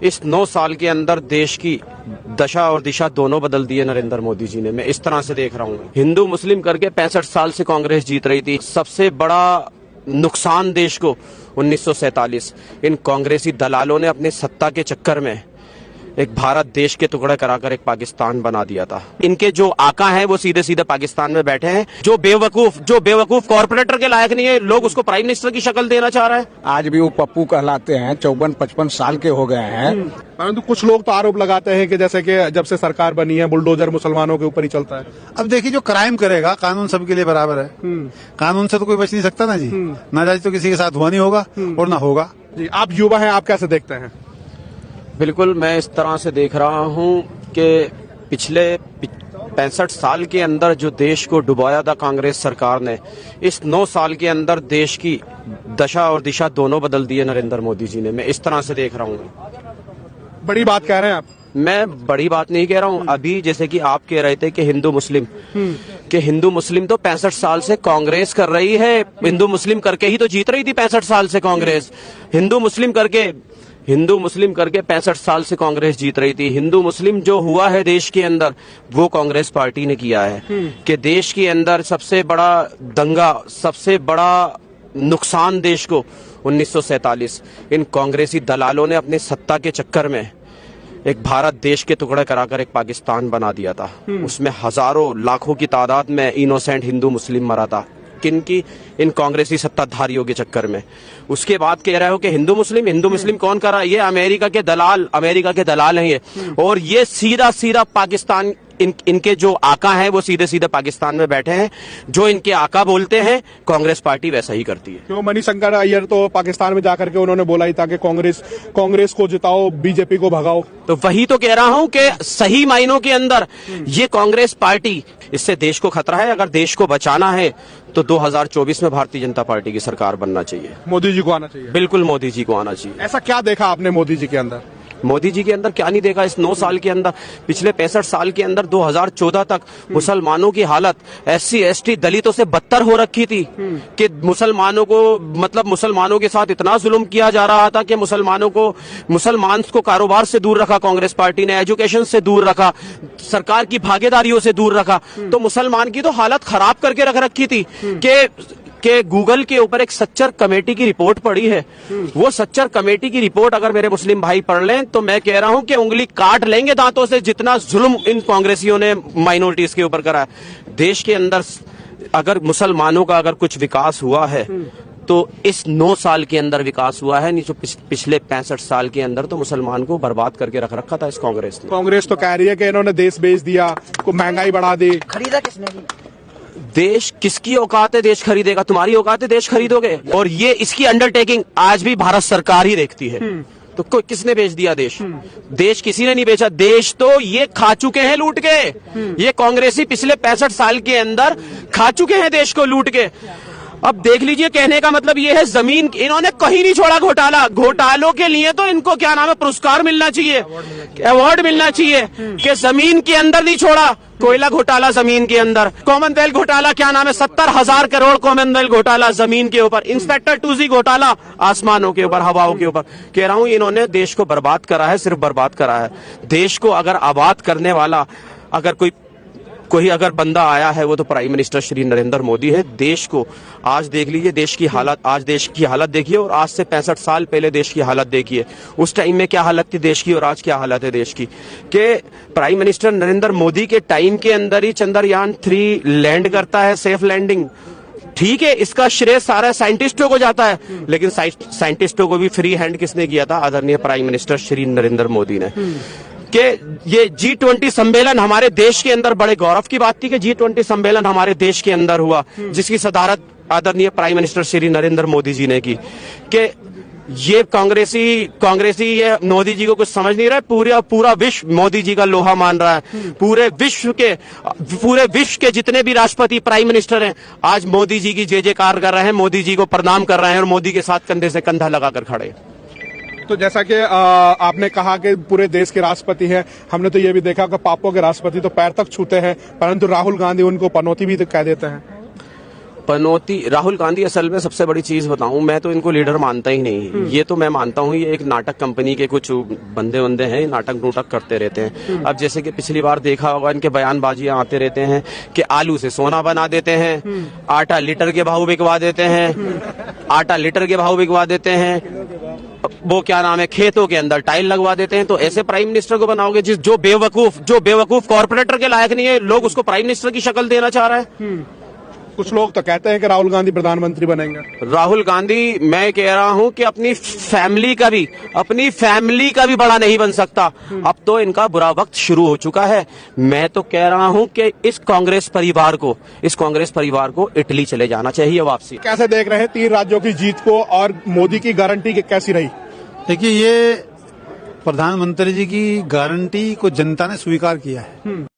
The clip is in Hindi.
इस 9 साल के अंदर देश की दशा और दिशा दोनों बदल दिए नरेंद्र मोदी जी ने। मैं इस तरह से देख रहा हूँ। हिंदू मुस्लिम करके 65 साल से कांग्रेस जीत रही थी। सबसे बड़ा नुकसान देश को 1947 इन कांग्रेसी दलालों ने अपने सत्ता के चक्कर में एक भारत देश के टुकड़े कराकर एक पाकिस्तान बना दिया था। इनके जो आका हैं वो सीधे सीधे पाकिस्तान में बैठे हैं। जो बेवकूफ कॉर्पोरेटर के लायक नहीं है, लोग उसको प्राइम मिनिस्टर की शक्ल देना चाह रहे हैं। आज भी वो पप्पू कहलाते हैं, 54-55 साल के हो गए हैं। परंतु कुछ लोग तो आरोप लगाते हैं कि जैसे कि जब से सरकार बनी है बुलडोजर मुसलमानों के ऊपर ही चलता है। अब देखिए, जो क्राइम करेगा, कानून सबके लिए बराबर है। कानून से तो कोई बच नहीं सकता ना जी। नाजायज तो किसी के साथ हुआ नहीं होगा और ना होगा जी। आप युवा हैं, आप कैसे देखते हैं? बिल्कुल, मैं इस तरह से देख रहा हूं कि पिछले 65 साल के अंदर जो देश को डुबाया था कांग्रेस सरकार ने, इस 9 साल के अंदर देश की दशा और दिशा दोनों बदल दिए नरेंद्र मोदी जी ने। मैं इस तरह से देख रहा हूँ। बड़ी बात कह रहे हैं आप? मैं बड़ी बात नहीं कह रहा हूँ। अभी जैसे कि आप कह रहे थे कि हिंदू मुस्लिम तो 65 साल से कांग्रेस कर रही है। हिंदू मुस्लिम करके ही तो जीत रही थी 65 साल से कांग्रेस। हिंदू मुस्लिम करके 65 साल से कांग्रेस जीत रही थी। हिंदू मुस्लिम जो हुआ है देश के अंदर, वो कांग्रेस पार्टी ने किया है कि देश के अंदर सबसे बड़ा दंगा, सबसे बड़ा नुकसान देश को 1947 इन कांग्रेसी दलालों ने अपने सत्ता के चक्कर में एक भारत देश के टुकड़े कराकर एक पाकिस्तान बना दिया था। उसमें हजारों लाखों की तादाद में इनोसेंट हिंदू मुस्लिम मरा था। किनकी? इन कांग्रेसी सत्ताधारियों के चक्कर में। उसके बाद कह रहे हो कि हिंदू मुस्लिम कौन कर रहा है? ये अमेरिका के दलाल हैं ये। और ये सीधा पाकिस्तान, इनके जो आका हैं वो सीधे सीधे पाकिस्तान में बैठे हैं। जो इनके आका बोलते हैं कांग्रेस पार्टी वैसा ही करती है। क्यों? मणिशंकर अय्यर तो पाकिस्तान में जाकर के उन्होंने बोला ही था कि कांग्रेस को जिताओ, बीजेपी को भगाओ। तो वही तो कह रहा हूं कि सही मायनों के अंदर ये कांग्रेस पार्टी, इससे देश को खतरा है। अगर देश को बचाना है तो 2024 में भारतीय जनता पार्टी की सरकार बनना चाहिए। मोदी जी को आना चाहिए। बिल्कुल, मोदी जी को आना चाहिए। ऐसा क्या देखा आपने मोदी जी के अंदर? मोदी जी के अंदर क्या नहीं देखा इस 9 साल के अंदर? पिछले 65 साल के अंदर 2014 तक मुसलमानों की हालत SC ST दलितों से बदतर हो रखी थी कि मुसलमानों के साथ इतना जुल्म किया जा रहा था कि मुसलमान को कारोबार से दूर रखा कांग्रेस पार्टी ने, एजुकेशन से दूर रखा, सरकार की भागीदारियों से दूर रखा। तो मुसलमान की तो हालत खराब करके रख रखी थी कि गूगल के ऊपर एक सच्चर कमेटी की रिपोर्ट पड़ी है। वो सच्चर कमेटी की रिपोर्ट अगर मेरे मुस्लिम भाई पढ़ लें तो मैं कह रहा हूं कि उंगली काट लेंगे दांतों से, जितना जुल्म इन कांग्रेसियों ने माइनॉरिटीज के ऊपर करा है। देश के अंदर अगर मुसलमानों का अगर कुछ विकास हुआ है तो इस 9 साल के अंदर विकास हुआ है, नहीं तो पिछले 65 साल के अंदर तो मुसलमान को बर्बाद करके रख रखा था इस कांग्रेस ने। कांग्रेस तो कह रही है कि इन्होंने देश बेच दिया, महंगाई बढ़ा दी। खरीदा किसने? देश किसकी औकात है देश खरीदेगा? तुम्हारी औकात है देश खरीदोगे? और ये इसकी अंडरटेकिंग आज भी भारत सरकार ही देखती है। तो किसने बेच दिया देश? देश किसी ने नहीं बेचा। देश तो ये खा चुके हैं लूट के। ये कांग्रेसी पिछले 65 साल के अंदर खा चुके हैं देश को लूट के। अब देख लीजिए, कहने का मतलब ये है, जमीन इन्होंने कहीं नहीं छोड़ा घोटालों के लिए तो इनको क्या नाम है, पुरस्कार मिलना चाहिए, अवार्ड मिलना चाहिए कि जमीन के अंदर नहीं छोड़ा। कोयला घोटाला जमीन के अंदर, कॉमनवेल्थ घोटाला क्या नाम है, 70,000 करोड़ कॉमनवेल्थ घोटाला जमीन के ऊपर, इंस्पेक्टर 2G घोटाला आसमानों के ऊपर, हवाओं के ऊपर। कह रहा हूं इन्होंने देश को बर्बाद करा है, सिर्फ बर्बाद करा है। देश को अगर आबाद करने वाला अगर कोई अगर बंदा आया है वो तो प्राइम मिनिस्टर श्री नरेंद्र मोदी है। देश को आज देख लीजिए, देश की हालत, आज देश की हालत देखिए और आज से 65 साल पहले देश की हालत देखिए। उस टाइम में क्या हालत थी देश की और आज क्या हालत है देश की। कि प्राइम मिनिस्टर नरेंद्र मोदी के टाइम के अंदर ही चंद्रयान 3 लैंड करता है, सेफ लैंडिंग। ठीक है, इसका श्रेय सारा साइंटिस्टों को जाता है, लेकिन साइंटिस्टों को भी फ्री हैंड किसने किया था? आदरणीय प्राइम मिनिस्टर श्री नरेंद्र मोदी ने। कि ये G20 सम्मेलन हमारे देश के अंदर बड़े गौरव की बात थी कि G20 सम्मेलन हमारे देश के अंदर हुआ, जिसकी सदारत आदरणीय प्राइम मिनिस्टर श्री नरेंद्र मोदी जी ने की। कि ये कांग्रेसी ये मोदी जी को कुछ समझ नहीं रहा। पूरा विश्व मोदी जी का लोहा मान रहा है। पूरे विश्व के जितने भी राष्ट्रपति, प्राइम मिनिस्टर हैं, आज मोदी जी की जय-जयकार कर रहे हैं, मोदी जी को प्रणाम कर रहे हैं और मोदी के साथ कंधे से कंधा लगाकर खड़े हैं। तो जैसा कि आपने कहा कि पूरे देश के राष्ट्रपति हैं, हमने तो ये भी देखा कि पापों के राष्ट्रपति तो पैर तक छूते हैं, परंतु राहुल गांधी उनको पनौती भी कह देते हैं। पनौती राहुल गांधी असल में सबसे बड़ी चीज बताऊं, मैं तो इनको लीडर मानता ही नहीं। ये तो मैं मानता हूं ये एक नाटक कंपनी के कुछ बंदे हैं, नाटक नूटक करते रहते हैं। अब जैसे कि पिछली बार देखा होगा इनके बयानबाजियां आते रहते हैं कि आलू से सोना बना देते हैं, आटा लीटर के भाव बिकवा देते हैं, आटा लीटर के भाव बिकवा देते हैं, वो क्या नाम है खेतों के अंदर टाइल लगवा देते हैं। तो ऐसे प्राइम मिनिस्टर को बनाओगे जो बेवकूफ कॉर्पोरेटर के लायक नहीं है, लोग उसको प्राइम मिनिस्टर की शक्ल देना चाह रहा है। कुछ लोग तो कहते हैं कि राहुल गांधी प्रधानमंत्री बनेंगे। राहुल गांधी, मैं कह रहा हूं कि अपनी फैमिली का भी बड़ा नहीं बन सकता। अब तो इनका बुरा वक्त शुरू हो चुका है। मैं तो कह रहा हूं कि इस कांग्रेस परिवार को इटली चले जाना चाहिए वापसी। कैसे देख रहे हैं 3 राज्यों की जीत को और मोदी की गारंटी कैसी रही? देखिए, ये प्रधानमंत्री जी की गारंटी को जनता ने स्वीकार किया है।